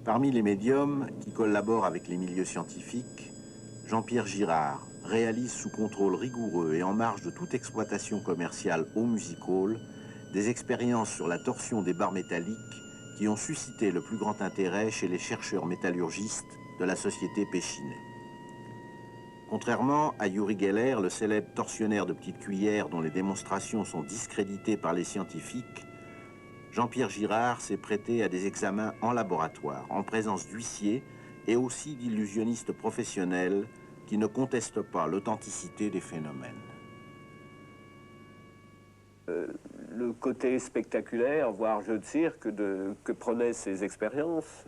Parmi les médiums qui collaborent avec les milieux scientifiques, Jean-Pierre Girard réalise sous contrôle rigoureux et en marge de toute exploitation commerciale au music hall des expériences sur la torsion des barres métalliques qui ont suscité le plus grand intérêt chez les chercheurs métallurgistes de la société Péchinet. Contrairement à Uri Geller, le célèbre torsionnaire de petites cuillères dont les démonstrations sont discréditées par les scientifiques, Jean-Pierre Girard s'est prêté à des examens en laboratoire, en présence d'huissiers et aussi d'illusionnistes professionnels qui ne contestent pas l'authenticité des phénomènes. Le côté spectaculaire, voire jeu de cirque, que prenaient ces expériences,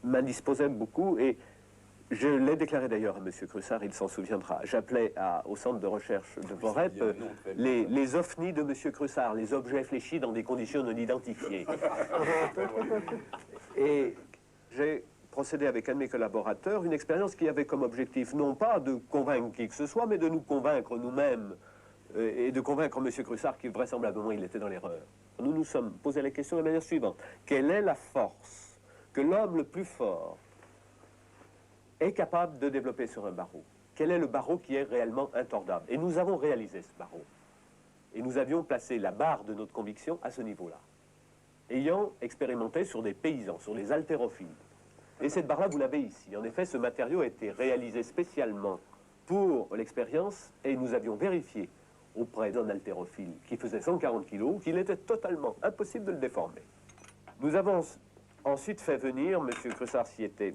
m'indisposait beaucoup et je l'ai déclaré d'ailleurs à M. Crussard, il s'en souviendra. J'appelais au centre de recherche de Vorep les ovnis de M. Crussard, les objets fléchis dans des conditions non identifiées. Et j'ai procédé avec un de mes collaborateurs, une expérience qui avait comme objectif non pas de convaincre qui que ce soit, mais de nous convaincre nous-mêmes et de convaincre M. Crussard qui vraisemblablement il était dans l'erreur. Nous nous sommes posé la question de la manière suivante. Quelle est la force que l'homme le plus fort est capable de développer sur un barreau? Quel est le barreau qui est réellement intordable? Et nous avons réalisé ce barreau. Et nous avions placé la barre de notre conviction à ce niveau-là, ayant expérimenté sur des paysans, sur les haltérophiles. Et cette barre-là, vous l'avez ici. En effet, ce matériau a été réalisé spécialement pour l'expérience et nous avions vérifié auprès d'un haltérophile qui faisait 140 kg qu'il était totalement impossible de le déformer. Nous avons ensuite fait venir, M. Crussard s'y était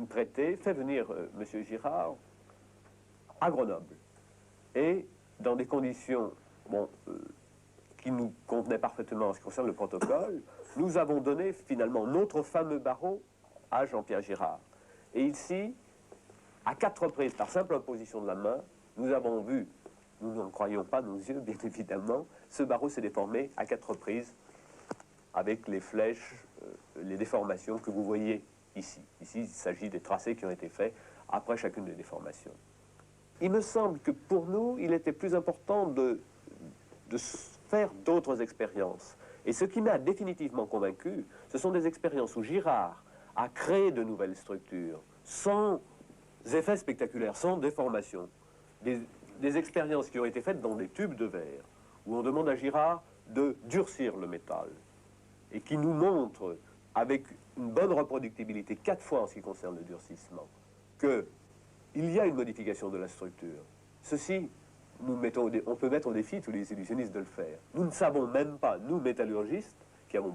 prêté, fait venir M. Girard à Grenoble. Et dans des conditions qui nous convenaient parfaitement en ce qui concerne le protocole, nous avons donné finalement notre fameux barreau à Jean-Pierre Girard. Et ici, à 4 reprises, par simple imposition de la main, nous avons vu, nous n'en croyons pas nos yeux, bien évidemment, ce barreau s'est déformé à 4 reprises avec les flèches, les déformations que vous voyez ici. Ici, il s'agit des tracés qui ont été faits après chacune des déformations. Il me semble que pour nous, il était plus important de faire d'autres expériences. Et ce qui m'a définitivement convaincu, ce sont des expériences où Girard a créé de nouvelles structures, sans effets spectaculaires, sans déformation. Des expériences qui ont été faites dans des tubes de verre, où on demande à Girard de durcir le métal, et qui nous montrent, avec une bonne reproductibilité, 4 fois en ce qui concerne le durcissement, qu'il y a une modification de la structure. Ceci, on peut mettre au défi tous les illusionnistes de le faire. Nous ne savons même pas, nous métallurgistes, qui avons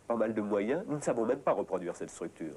pas mal de moyens, nous ne savons même pas reproduire cette structure.